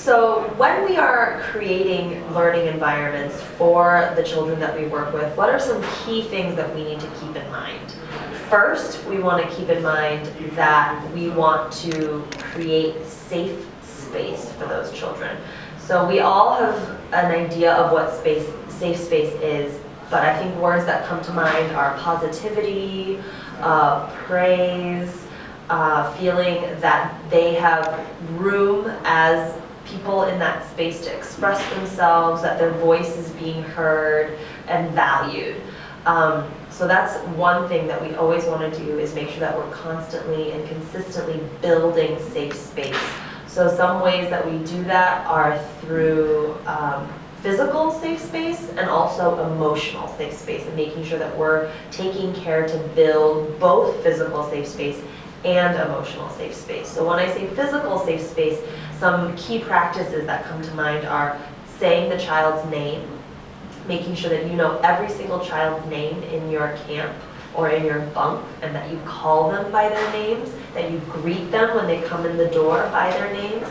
So when we are creating learning environments for the children that we work with, what are some key things that we need to keep in mind? First, we want to keep in mind that we want to create safe space for those children. So we all have an idea of what safe space is, but I think words that come to mind are positivity, praise, feeling that they have room as people in that space to express themselves, that their voice is being heard and valued. So that's one thing that we always want to do, is make sure that we're constantly and consistently building safe space. So some ways that we do that are through physical safe space and also emotional safe space, and making sure that we're taking care to build both physical safe space and emotional safe space. So when I say physical safe space, some key practices that come to mind are saying the child's name, making sure that you know every single child's name in your camp or in your bunk, and that you call them by their names, that you greet them when they come in the door by their names,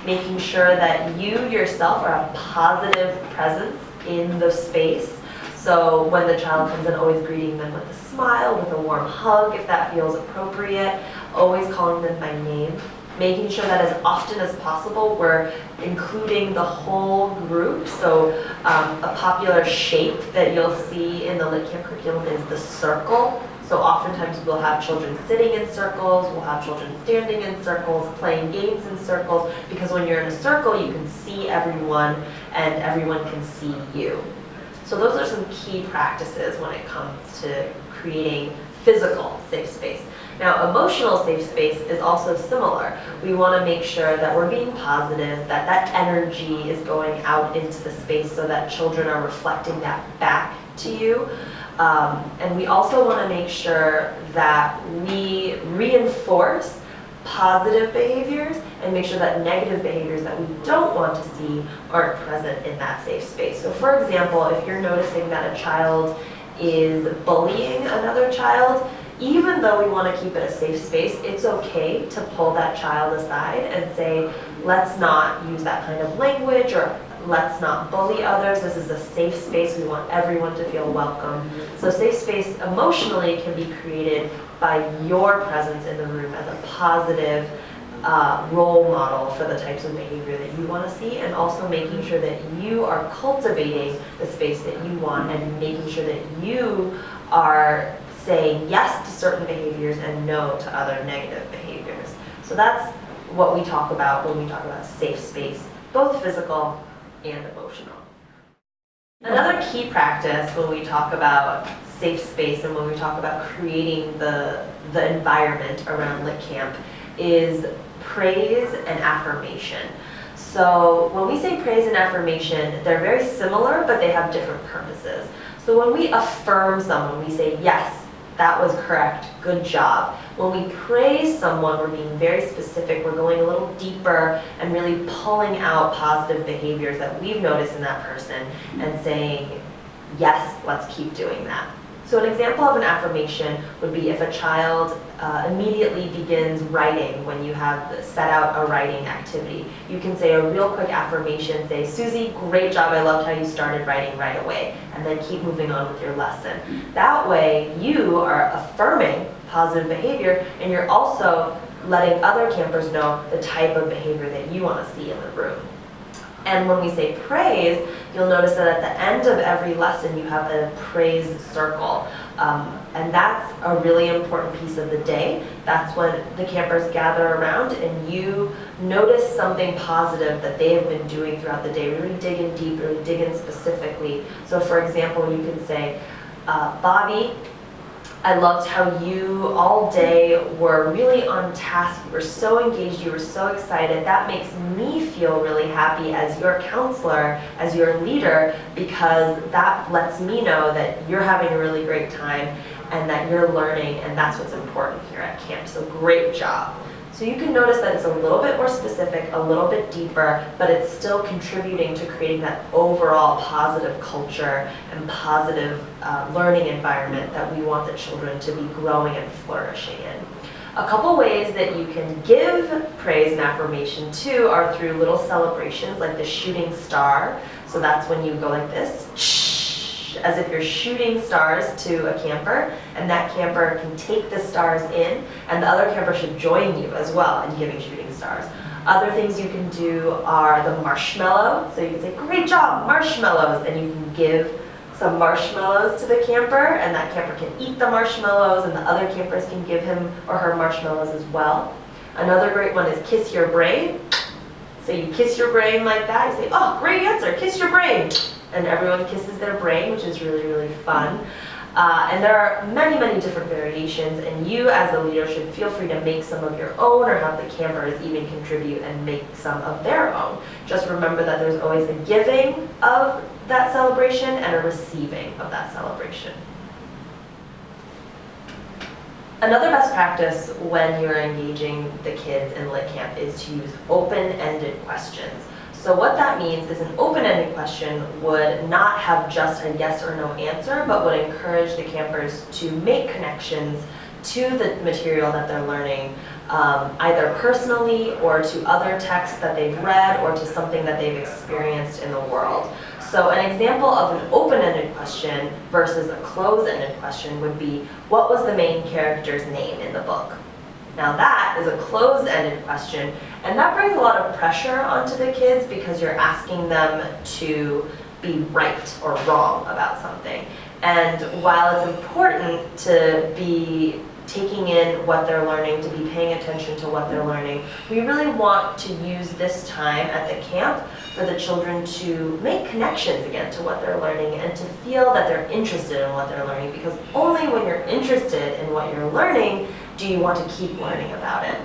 making sure that you yourself are a positive presence in the space. So when the child comes in, always greeting them with a smile, with a warm hug if that feels appropriate, always calling them by name, making sure that as often as possible we're including the whole group. So a popular shape that you'll see in the Lit Camp curriculum is the circle. So oftentimes we'll have children sitting in circles, we'll have children standing in circles, playing games in circles, because when you're in a circle you can see everyone and everyone can see you. So those are some key practices when it comes to creating physical safe space. Now, emotional safe space is also similar. We want to make sure that we're being positive, that that energy is going out into the space so that children are reflecting that back to you. And we also want to make sure that we reinforce positive behaviors and make sure that negative behaviors that we don't want to see aren't present in that safe space. So for example, if you're noticing that a child is bullying another child, even though we want to keep it a safe space, it's okay to pull that child aside and say, let's not use that kind of language, or let's not bully others. This is a safe space. We want everyone to feel welcome. So safe space emotionally can be created by your presence in the room as a positive role model for the types of behavior that you want to see, and also making sure that you are cultivating the space that you want and making sure that you are saying yes to certain behaviors and no to other negative behaviors. So that's what we talk about when we talk about safe space, both physical and emotional. Another key practice when we talk about safe space and when we talk about creating the environment around Lit Camp is praise and affirmation. So when we say praise and affirmation, they're very similar, but they have different purposes. So when we affirm someone, we say, yes, that was correct, good job. When we praise someone, we're being very specific, we're going a little deeper and really pulling out positive behaviors that we've noticed in that person and saying, yes, let's keep doing that. So an example of an affirmation would be if a child immediately begins writing when you have set out a writing activity. You can say a real quick affirmation, say, Susie, great job, I loved how you started writing right away, and then keep moving on with your lesson. That way you are affirming positive behavior, and you're also letting other campers know the type of behavior that you want to see in the room. And when we say praise, you'll notice that at the end of every lesson you have a praise circle. And that's a really important piece of the day. That's when the campers gather around and you notice something positive that they have been doing throughout the day. Really dig in deep, really dig in specifically. So for example, you can say, Bobby, I loved how you all day were really on task. You were so engaged, you were so excited. That makes me feel really happy as your counselor, as your leader, because that lets me know that you're having a really great time and that you're learning, and that's what's important here at camp. So great job. So you can notice that it's a little bit more specific, a little bit deeper, but it's still contributing to creating that overall positive culture and positive learning environment that we want the children to be growing and flourishing in. A couple ways that you can give praise and affirmation too are through little celebrations like the shooting star. So that's when you go like this, shh, as if you're shooting stars to a camper, and that camper can take the stars in, and the other camper should join you as well in giving shooting stars. Other things you can do are the marshmallow. So you can say, great job, marshmallows, and you can give some marshmallows to the camper, and that camper can eat the marshmallows, and the other campers can give him or her marshmallows as well. Another great one is kiss your brain. So you kiss your brain like that. You say, oh, great answer, kiss your brain. And everyone kisses their brain, which is really, really fun. And there are many, many different variations, and you as the leader should feel free to make some of your own or have the campers even contribute and make some of their own. Just remember that there's always a giving of that celebration and a receiving of that celebration. Another best practice when you're engaging the kids in Lit Camp is to use open-ended questions. So what that means is an open-ended question would not have just a yes or no answer, but would encourage the campers to make connections to the material that they're learning, either personally or to other texts that they've read or to something that they've experienced in the world. So an example of an open-ended question versus a closed-ended question would be, what was the main character's name in the book? Now that is a closed-ended question, and that brings a lot of pressure onto the kids because you're asking them to be right or wrong about something. And while it's important to be taking in what they're learning, to be paying attention to what they're learning, we really want to use this time at the camp for the children to make connections again to what they're learning and to feel that they're interested in what they're learning, because only when you're interested in what you're learning do you want to keep learning about it.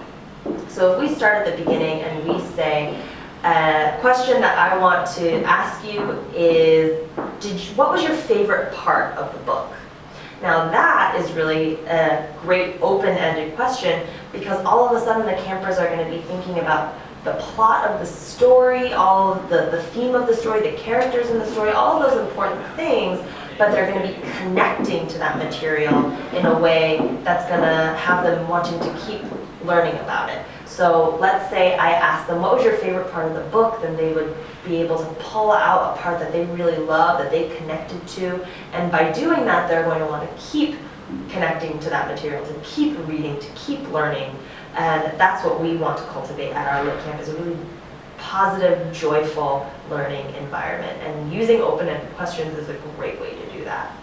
So if we start at the beginning and we say, a question that I want to ask you is, what was your favorite part of the book? Now that is really a great open-ended question, because all of a sudden the campers are going to be thinking about the plot of the story, all of the theme of the story, the characters in the story, all of those important things, but they're going to be connecting to that material in a way that's going to have them wanting to keep learning about it. So let's say I asked them, what was your favorite part of the book? Then they would be able to pull out a part that they really love, that they connected to. And by doing that, they're going to want to keep connecting to that material, to keep reading, to keep learning. And that's what we want to cultivate at our Lit Camp, is a really positive, joyful learning environment. And using open-ended questions is a great way to do that.